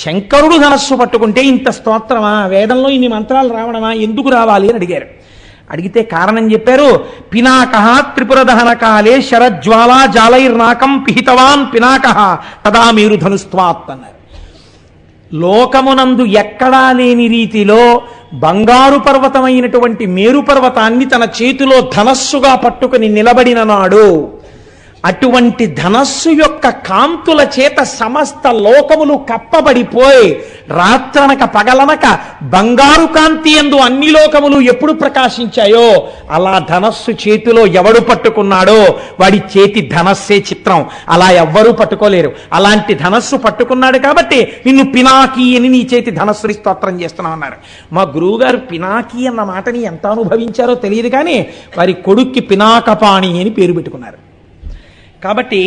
శంకరుడు ధనస్సు పట్టుకుంటే ఇంత స్తోత్రమా, వేదంలో ఇన్ని మంత్రాలు రావడమా, ఎందుకు రావాలి అని అడిగారు. అడిగితే కారణం చెప్పారు. పినాక త్రిపుర దహన కాలే శరజ్వాలా జాలైర్నాకం పిహితవాన్ పినాక తదా మీరు ధనుస్త్వాత్ అన్నారు. లోకమునందు ఎక్కడా లేని రీతిలో బంగారు పర్వతమైనటువంటి మేరు పర్వతాన్ని తన చేతిలో ధనస్సుగా పట్టుకుని నిలబడిన నాడు, అటువంటి ధనస్సు యొక్క కాంతుల చేత సమస్త లోకములు కప్పబడిపోయి రాత్రనక పగలనక బంగారు కాంతి యందు అన్ని లోకములు ఎప్పుడు ప్రకాశించాయో అలా ధనస్సు చేతిలో ఎవడు పట్టుకున్నాడో వాడి చేతి ధనస్సే చిత్రం. అలా ఎవ్వరూ పట్టుకోలేరు. అలాంటి ధనస్సు పట్టుకున్నాడు కాబట్టి నిన్ను పినాకి అని నీ చేతి ధనస్సుని స్తోత్రం చేస్తున్నావు అన్నారు. మా గురువుగారు పినాకి అన్న మాటని ఎంత అనుభవించారో తెలియదు, కానీ వారి కొడుక్కి పినాకపాణి అని పేరు పెట్టుకున్నారు. కాబట్టి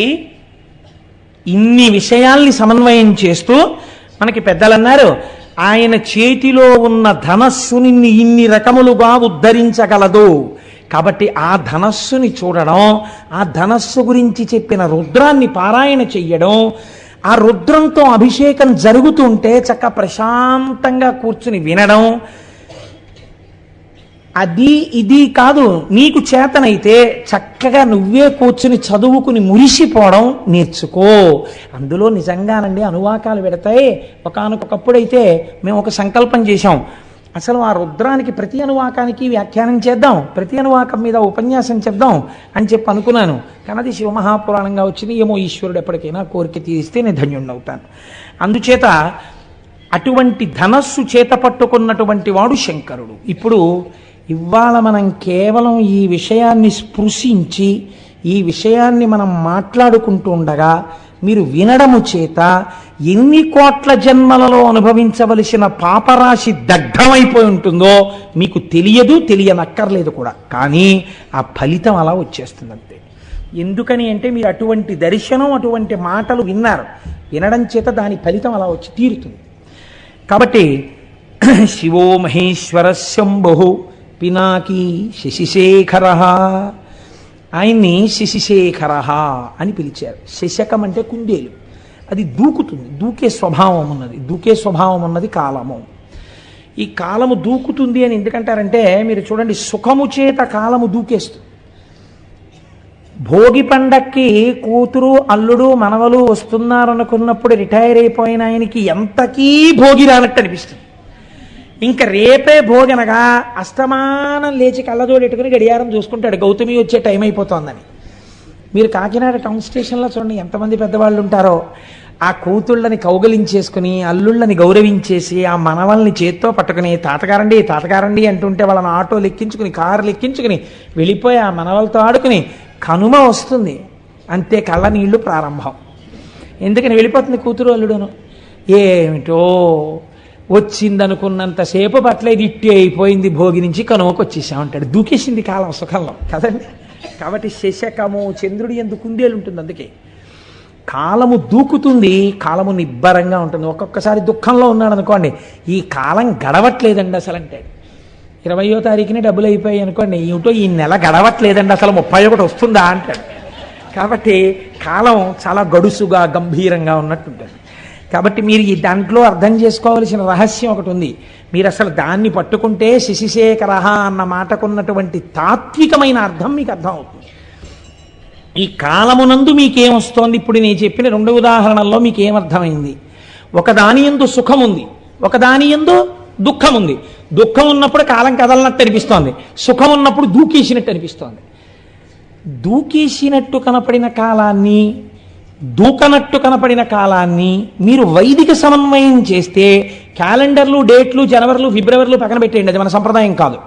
ఇన్ని విషయాల్ని సమన్వయం చేస్తూ మనకి పెద్దలన్నారు, ఆయన చేతిలో ఉన్న ధనస్సుని ఇన్ని రకములుగా ఉద్ధరించగలదు. కాబట్టి ఆ ధనస్సుని చూడడం, ఆ ధనస్సు గురించి చెప్పిన రుద్రాన్ని పారాయణ చెయ్యడం, ఆ రుద్రంతో అభిషేకం జరుగుతుంటే చక్క ప్రశాంతంగా కూర్చుని వినడం, అది ఇది కాదు, నీకు చేతనైతే చక్కగా నువ్వే కూర్చుని చదువుకుని మురిసిపోవడం నేర్చుకో. అందులో నిజంగానండి అనువాకాలు పెడతాయి. ఒకానొకప్పుడైతే మేము ఒక సంకల్పం చేశాం, అసలు ఆ రుద్రానికి ప్రతి అనువాకానికి వ్యాఖ్యానం చేద్దాం, ప్రతి అనువాకం మీద ఉపన్యాసం చెప్దాం అని చెప్పి అనుకున్నాను. కానీ అది శివమహాపురాణంగా వచ్చింది. ఏమో ఈశ్వరుడు ఎప్పటికైనా కోరిక తీరిస్తే నేను ధన్యుణ్ణవుతాను. అందుచేత అటువంటి ధనస్సు చేత పట్టుకున్నటువంటి వాడు శంకరుడు. ఇప్పుడు ఇవాళ మనం కేవలం ఈ విషయాన్ని స్పృశించి ఈ విషయాన్ని మనం మాట్లాడుకుంటూ ఉండగా మీరు వినడము చేత ఎన్ని కోట్ల జన్మలలో అనుభవించవలసిన పాపరాశి దగ్ధమైపోయి ఉంటుందో మీకు తెలియదు, తెలియనక్కర్లేదు కూడా. కానీ ఆ ఫలితం అలా వచ్చేస్తుంది అంతే. ఎందుకని అంటే మీరు అటువంటి దర్శనం, అటువంటి మాటలు విన్నారు, వినడం చేత దాని ఫలితం అలా వచ్చి తీరుతుంది. కాబట్టి శివో మహేశ్వర శంభు పినాకీ శశిశేఖర, ఆయన్ని శశిశేఖర అని పిలిచారు. శశకం అంటే కుందేలు, అది దూకుతుంది, దూకే స్వభావం ఉన్నది. దూకే స్వభావం ఉన్నది కాలము. ఈ కాలము దూకుతుంది అని ఎందుకంటారంటే మీరు చూడండి, సుఖము చేత కాలము దూకేస్తుంది. భోగి పండక్కి కూతురు అల్లుడు మనవలు వస్తున్నారనుకున్నప్పుడు రిటైర్ అయిపోయిన ఆయనకి ఎంతకీ భోగి రానట్టు అనిపిస్తుంది. ఇంకా రేపే భోగనగా అస్తమానం లేచి కళ్ళజోడెట్టుకుని గడియారం చూసుకుంటాడు, గౌతమి వచ్చే టైం అయిపోతుందని. మీరు కాకినాడ టౌన్ స్టేషన్లో చూడండి ఎంతమంది పెద్దవాళ్ళు ఉంటారో. ఆ కూతుళ్ళని కౌగలించేసుకుని అల్లుళ్ళని గౌరవించేసి ఆ మనవల్ని చేత్తో పట్టుకుని తాతగారండి తాతగారండి అంటుంటే వాళ్ళని ఆటోలు ఎక్కించుకుని కార్లు ఎక్కించుకుని వెళ్ళిపోయి ఆ మనవలతో ఆడుకుని కనుమ వస్తుంది, అంతే కళ్ళ నీళ్లు ప్రారంభం. ఎందుకని వెళ్ళిపోతుంది కూతురు అల్లుడును. ఏమిటో వచ్చిందనుకున్నంతసేపు పట్లేదు, ఇట్టి అయిపోయింది, భోగి నుంచి కనుమకు వచ్చేసామంటాడు. దూకేసింది కాలం సుఖంలో కదండి. కాబట్టి శశకము చంద్రుడి యందు కుందేలు ఉంటుంది. అందుకే కాలము దూకుతుంది, కాలము నిబ్బరంగా ఉంటుంది. ఒక్కొక్కసారి దుఃఖంలో ఉన్నాడు అనుకోండి, ఈ కాలం గడవట్లేదండి అసలు అంటే 20వ తారీఖునే డబ్బులు అయిపోయాయి అనుకోండి, ఏమిటో ఈ నెల గడవట్లేదండి అసలు 31 వస్తుందా అంటాడు. కాబట్టి కాలం చాలా గడుసుగా గంభీరంగా ఉన్నట్టుంటుంది. కాబట్టి మీరు ఈ దాంట్లో అర్థం చేసుకోవాల్సిన రహస్యం ఒకటి ఉంది. మీరు అసలు దాన్ని పట్టుకుంటే శశిశేఖర అన్న మాటకున్నటువంటి తాత్వికమైన అర్థం మీకు అర్థం అవుతుంది. ఈ కాలమునందు మీకేమొస్తోంది? ఇప్పుడు నేను చెప్పిన 2 ఉదాహరణల్లో మీకేమర్థమైంది? ఒకదాని యందు సుఖం ఉంది, ఒకదాని యందు దుఃఖం ఉంది. దుఃఖం ఉన్నప్పుడు కాలం కదలనట్టు అనిపిస్తోంది, సుఖం ఉన్నప్పుడు దూకేసినట్టు అనిపిస్తోంది. దూకేసినట్టు కనపడిన కాలాన్ని, దూకనట్టు కనపడిన కాలాన్ని మీరు వైదిక సమన్వయం చేస్తే క్యాలెండర్లు, డేట్లు, జనవరిలు, ఫిబ్రవరిలు పక్కన పెట్టేయండి, అది మన సంప్రదాయం కాదు.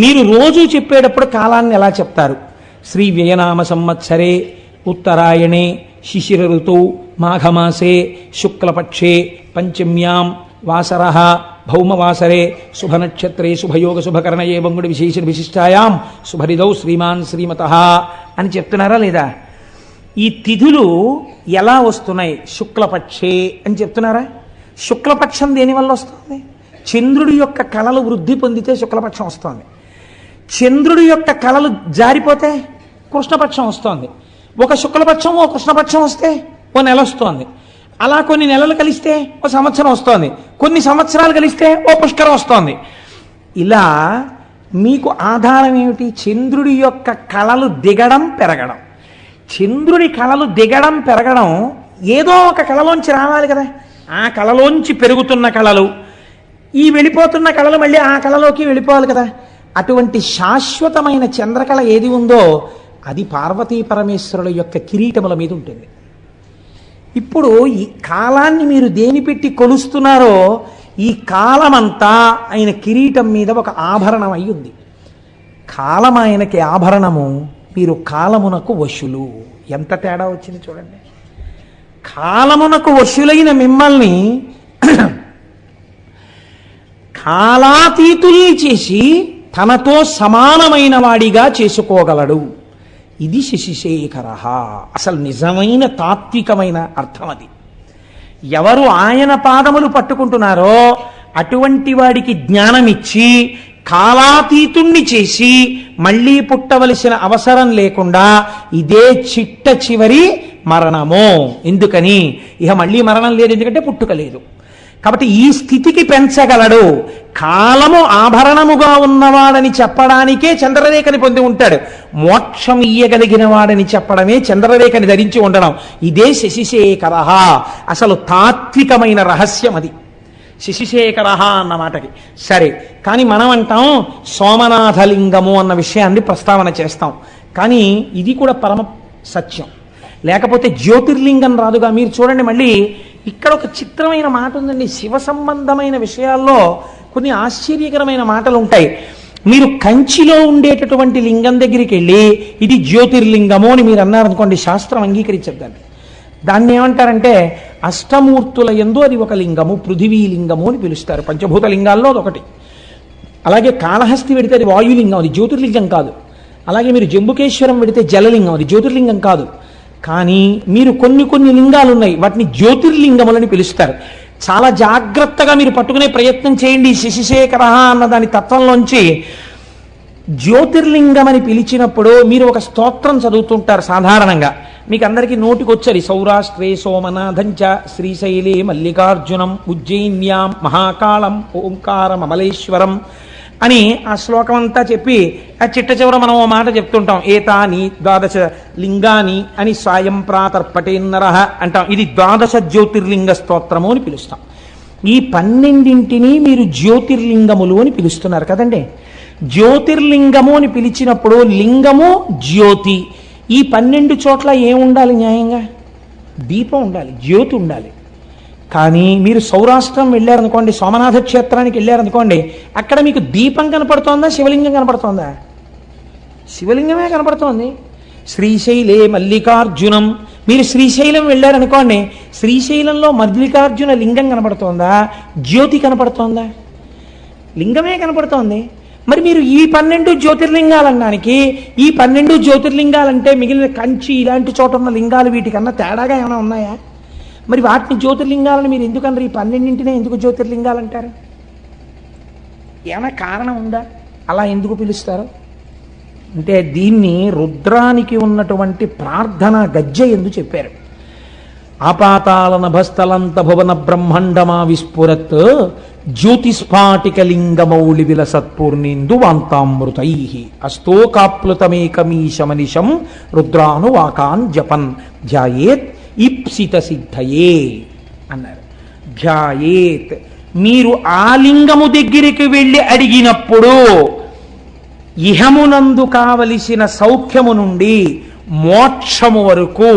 మీరు రోజు చెప్పేటప్పుడు కాలాన్ని ఎలా చెప్తారు? శ్రీ వ్యయనామ సంవత్సరే ఉత్తరాయణే శిశిర ఋతౌ మాఘమాసే శుక్లపక్షే పంచమ్యాం వాసర భౌమవాసరే శుభనక్షత్రే శుభయోగ శుభకరణయే వంగుడి విశేష విశిష్టాయాం శుభరిదౌ శ్రీమాన్ శ్రీమతః అని చెప్తున్నారా లేదా? ఈ తిథులు ఎలా వస్తున్నాయి? శుక్లపక్షే అని చెప్తున్నారా? శుక్లపక్షం దేనివల్ల వస్తుంది? చంద్రుడి యొక్క కళలు వృద్ధి పొందితే శుక్లపక్షం వస్తుంది. చంద్రుడి యొక్క కళలు జారిపోతే కృష్ణపక్షం వస్తుంది. ఒక శుక్లపక్షం ఓ కృష్ణపక్షం వస్తే ఓ నెల వస్తోంది. అలా కొన్ని నెలలు కలిస్తే ఓ సంవత్సరం వస్తోంది, కొన్ని సంవత్సరాలు కలిస్తే ఓ పుష్కరం వస్తోంది. ఇలా మీకు ఆధారం ఏమిటి? చంద్రుడి యొక్క కళలు దిగడం పెరగడం. చంద్రుడి కళలు దిగడం పెరగడం ఏదో ఒక కళలోంచి రావాలి కదా. ఆ కళలోంచి పెరుగుతున్న కళలు, ఈ వెళ్ళిపోతున్న కళలు మళ్ళీ ఆ కళలోకి వెళ్ళిపోవాలి కదా. అటువంటి శాశ్వతమైన చంద్రకళ ఏది ఉందో అది పార్వతీ పరమేశ్వరుల యొక్క కిరీటముల మీద ఉంటుంది. ఇప్పుడు ఈ కాలాన్ని మీరు దేని పెట్టి కొలుస్తున్నారో ఈ కాలమంతా ఆయన కిరీటం మీద ఒక ఆభరణం అయి ఉంది. కాలం ఆయనకి ఆభరణము, మీరు కాలమునకు వశులు. ఎంత తేడా వచ్చింది చూడండి. కాలమునకు వశులైన మిమ్మల్ని కాలాతీతుల్ని చేసి తనతో సమానమైన వాడిగా చేసుకోగలడు. ఇది శశిశేఖర. అసలు నిజమైన తాత్వికమైన అర్థం అది. ఎవరు ఆయన పాదములు పట్టుకుంటున్నారో అటువంటి వాడికి జ్ఞానమిచ్చి కాలాతీతుణ్ణి చేసి మళ్ళీ పుట్టవలసిన అవసరం లేకుండా ఇదే చిట్ట చివరి మరణము. ఎందుకని? ఇక మళ్ళీ మరణం లేదు, ఎందుకంటే పుట్టుక లేదు. కాబట్టి ఈ స్థితికి పెంచగలడు. కాలము ఆభరణముగా ఉన్నవాడని చెప్పడానికే చంద్రరేఖని పొంది ఉంటాడు. మోక్షం ఇయ్యగలిగిన వాడని చెప్పడమే చంద్రరేఖని ధరించి ఉండడం. ఇదే శశిశేఖర. అసలు తాత్వికమైన రహస్యం అది, శశిశేఖర అన్న మాటకి. సరే, కానీ మనం అంటాం సోమనాథలింగము అన్న విషయాన్ని ప్రస్తావన చేస్తాం. కానీ ఇది కూడా పరమ సత్యం, లేకపోతే జ్యోతిర్లింగం రాదుగా. మీరు చూడండి, మళ్ళీ ఇక్కడ ఒక చిత్రమైన మాట ఉందండి. శివ సంబంధమైన విషయాల్లో కొన్ని ఆశ్చర్యకరమైన మాటలు ఉంటాయి. మీరు కంచిలో ఉండేటటువంటి లింగం దగ్గరికి వెళ్ళి ఇది జ్యోతిర్లింగము అని మీరు అన్నారనుకోండి, శాస్త్రం అంగీకరించదు దాన్ని. దాన్ని ఏమంటారంటే అష్టమూర్తుల యందు అది ఒక లింగము, పృథివీ లింగము అని పిలుస్తారు. పంచభూత లింగాల్లో అదొకటి. అలాగే కాళహస్తి వెడితే అది వాయులింగం, అది జ్యోతిర్లింగం కాదు. అలాగే మీరు జంబుకేశ్వరం వెడితే జలలింగం, అది జ్యోతిర్లింగం కాదు. కానీ మీరు కొన్ని లింగాలు ఉన్నాయి, వాటిని జ్యోతిర్లింగములని పిలుస్తారు. చాలా జాగ్రత్తగా మీరు పట్టుకునే ప్రయత్నం చేయండి. శశిశేఖర అన్న దాని తత్వంలోంచి జ్యోతిర్లింగం అని పిలిచినప్పుడు మీరు ఒక స్తోత్రం చదువుతుంటారు సాధారణంగా. మీకు అందరికీ నోటికొచ్చరి సౌరాష్ట్రే సోమనాథంచ శ్రీశైలే మల్లికార్జునం ఉజ్జయిన్యాం మహాకాళం ఓంకారం అమలేశ్వరం అని ఆ శ్లోకం అంతా చెప్పి ఆ చిట్ట చివర మనం ఓ మాట చెప్తుంటాం, ఏతాని ద్వాదశ లింగాని అని సాయం ప్రాతర్పటేన్నర అంటాం. ఇది ద్వాదశ జ్యోతిర్లింగ స్తోత్రము అని పిలుస్తాం. ఈ 12 మీరు జ్యోతిర్లింగములు అని పిలుస్తున్నారు కదండి. జ్యోతిర్లింగము అని పిలిచినప్పుడు లింగము జ్యోతి, ఈ 12 చోట్ల ఏముండాలి? న్యాయంగా దీపం ఉండాలి, జ్యోతి ఉండాలి. కానీ మీరు సౌరాష్ట్రం వెళ్ళారనుకోండి, సోమనాథ క్షేత్రానికి వెళ్ళారనుకోండి, అక్కడ మీకు దీపం కనపడుతోందా, శివలింగం కనపడుతోందా? శివలింగమే కనపడుతోంది. శ్రీశైలే మల్లికార్జునం, మీరు శ్రీశైలం వెళ్ళారనుకోండి, శ్రీశైలంలో మల్లికార్జున లింగం కనపడుతోందా, జ్యోతి కనపడుతోందా? లింగమే కనపడుతోంది. మరి మీరు ఈ 12 జ్యోతిర్లింగాలనడానికి, ఈ 12 జ్యోతిర్లింగాలంటే మిగిలిన కంచి ఇలాంటి చోట ఉన్న లింగాలు వీటికన్నా తేడాగా ఏమైనా ఉన్నాయా? మరి వాటిని జ్యోతిర్లింగాలను మీరు ఎందుకన్నారు? ఈ 12 ఎందుకు జ్యోతిర్లింగాలు అంటారు? ఏమైనా కారణం ఉందా? అలా ఎందుకు పిలుస్తారు అంటే దీన్ని రుద్రానికి ఉన్నటువంటి ప్రార్థన గజ్జె ఎందుకు చెప్పారు. ఆపాతాల నభస్థలంత భువన బ్రహ్మాండమా విస్ఫురత్ జ్యోతిస్ఫాటికలింగమౌళి విలసత్పూర్ణేందు వాంతామృతై అస్తోకాప్లుతమేకమీశమనిశం రుద్రాను వాకాన్ జపన్ ధ్యాయేత్ ఈప్సిత సిద్ధయే అన్నారు. ధ్యాయేత్, మీరు ఆ లింగము దగ్గరికి వెళ్ళి అడిగినప్పుడు ఇహమునందు కావలసిన సౌఖ్యము నుండి మోక్షము వరకు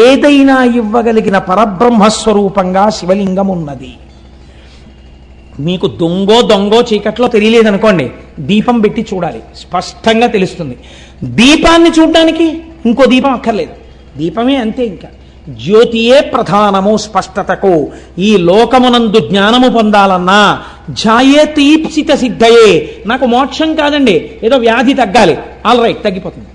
ఏదైనా ఇవ్వగలిగిన పరబ్రహ్మస్వరూపంగా శివలింగం ఉన్నది. మీకు దొంగో చీకట్లో తెలియలేదనుకోండి, దీపం పెట్టి చూడాలి, స్పష్టంగా తెలుస్తుంది. దీపాన్ని చూడడానికి ఇంకో దీపం అక్కర్లేదు, దీపమే అంతే. ఇంకా జ్యోతియే ప్రధానము స్పష్టతకు. ఈ లోకమునందు జ్ఞానము పొందాలన్నా ఝాయేత్ ఈప్సిత సిద్ధయే. నాకు మోక్షం కాదండి, ఏదో వ్యాధి తగ్గాలి, ఆల్ రైట్ తగ్గిపోతుంది.